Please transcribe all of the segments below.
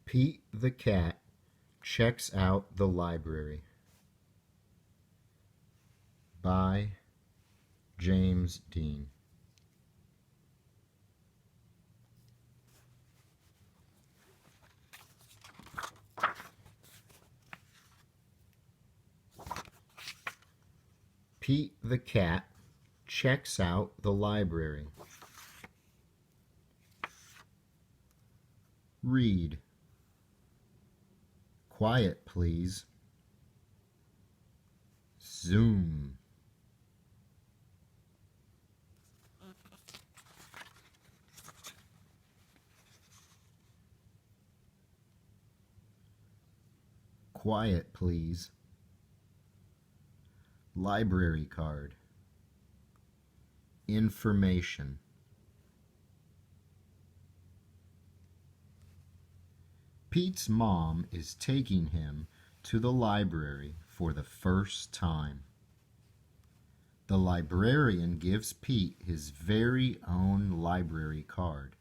Pete the cat checks out the library by James Dean. Pete the cat checks out the library. Read. Quiet, please. Zoom. Quiet, please. Library card. Information. Pete's mom is taking him to the library for the first time. The librarian gives Pete his very own library card.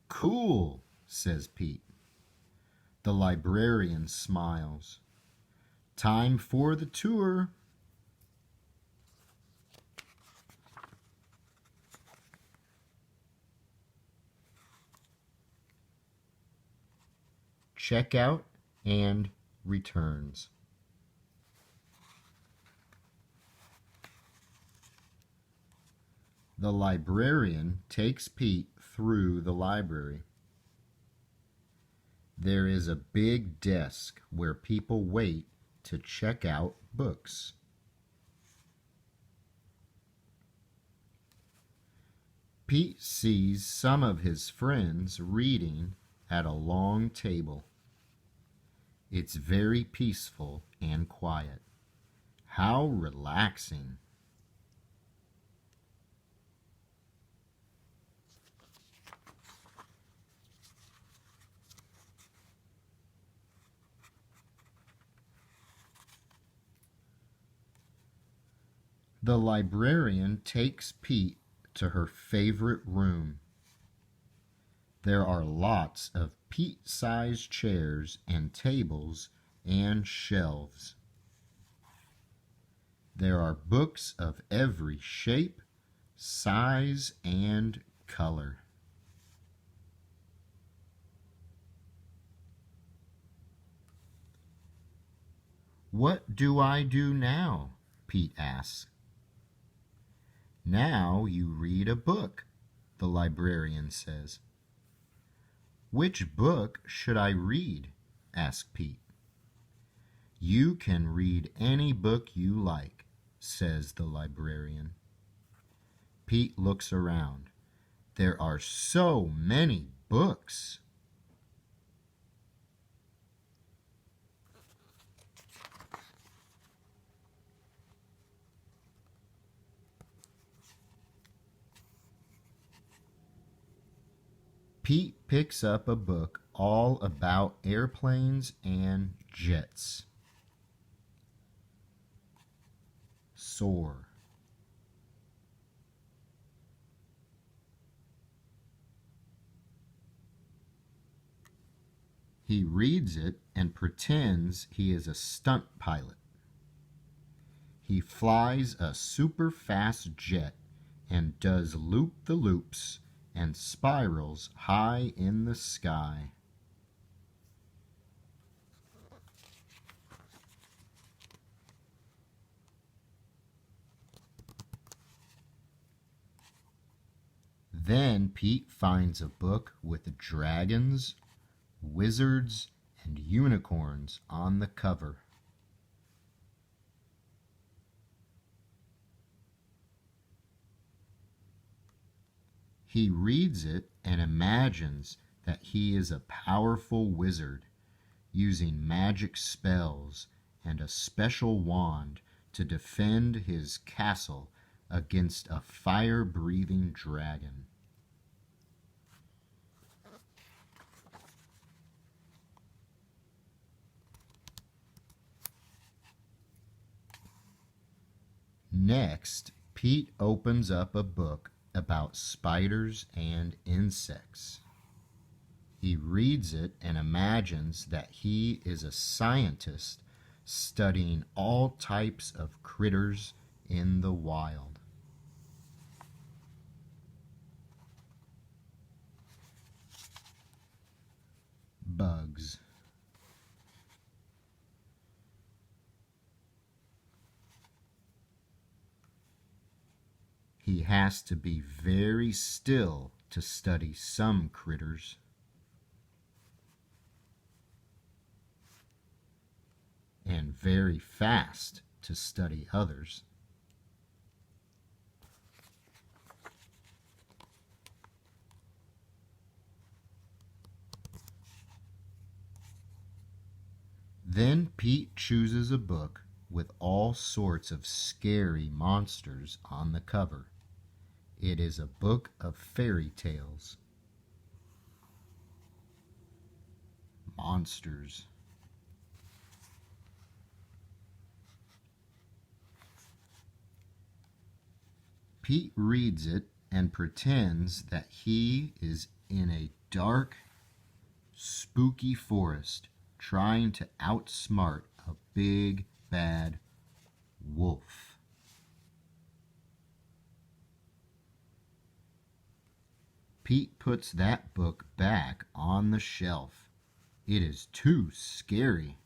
"Cool," says Pete. The librarian smiles. "Time for the tour." Checkout and returns. The librarian takes Pete through the library. There is a big desk where people wait to check out books. Pete sees some of his friends reading at a long table. It's very peaceful and quiet. How relaxing. The librarian takes Pete to her favorite room. There are lots of Pete-sized chairs and tables and shelves. There are books of every shape, size, and color. "What do I do now?" Pete asks. "Now you read a book," the librarian says. "Which book should I read?" asked Pete. "You can read any book you like," says the librarian. Pete looks around. There are so many books. Pete picks up a book all about airplanes and jets. Soar. He reads it and pretends he is a stunt pilot. He flies a super fast jet and does loop-the-loops and spirals high in the sky. Then Pete finds a book with dragons, wizards, and unicorns on the cover. He reads it and imagines that he is a powerful wizard using magic spells and a special wand to defend his castle against a fire-breathing dragon. Next, Pete opens up a book about spiders and insects. He reads it and imagines that he is a scientist studying all types of critters in the wild. Bugs. He has to be very still to study some critters. And very fast to study others. Then Pete chooses a book with all sorts of scary monsters on the cover. It is a book of fairy tales. Monsters. Pete reads it and pretends that he is in a dark, spooky forest trying to outsmart a big, bad wolf. Pete puts that book back on the shelf. It is too scary.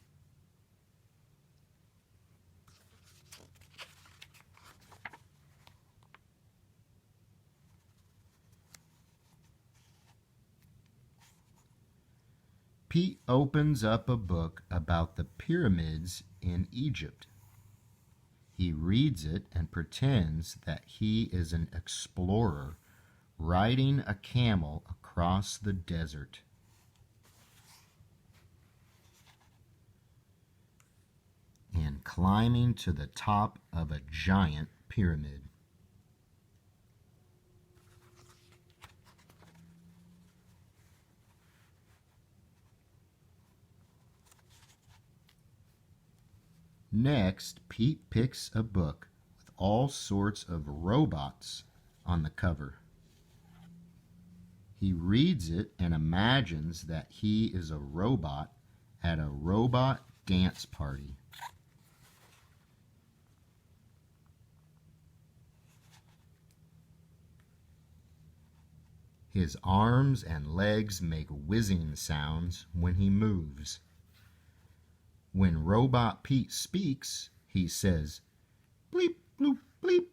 Pete opens up a book about the pyramids in Egypt. He reads it and pretends that he is an explorer riding a camel across the desert. And climbing to the top of a giant pyramid. Next, Pete picks a book with all sorts of robots on the cover. He reads it and imagines that he is a robot at a robot dance party. His arms and legs make whizzing sounds when he moves. When Robot Pete speaks, he says, bleep, bloop, bleep.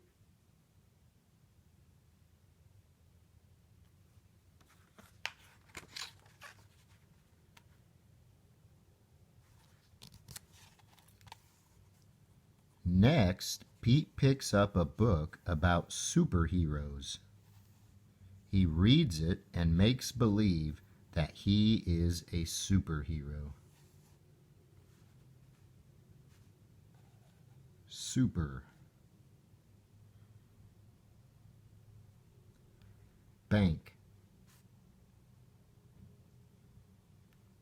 Next, Pete picks up a book about superheroes. He reads it and makes believe that he is a superhero. Super. Bank.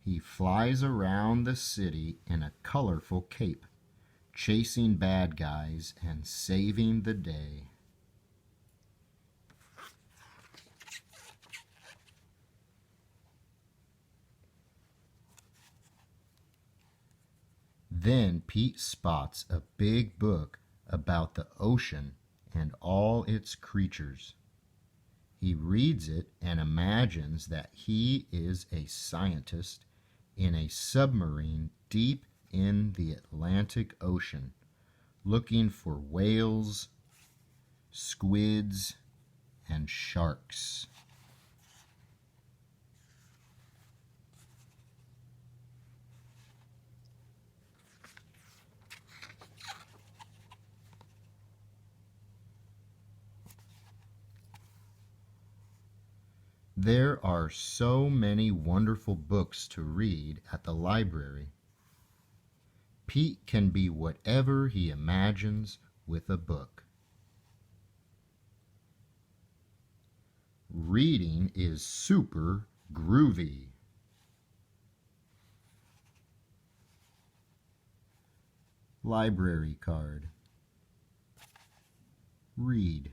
He flies around the city in a colorful cape, chasing bad guys and saving the day. Then Pete spots a big book about the ocean and all its creatures. He reads it and imagines that he is a scientist in a submarine deep in the Atlantic Ocean, looking for whales, squids, and sharks. There are so many wonderful books to read at the library. Pete can be whatever he imagines with a book. Reading is super groovy. Library card. Read.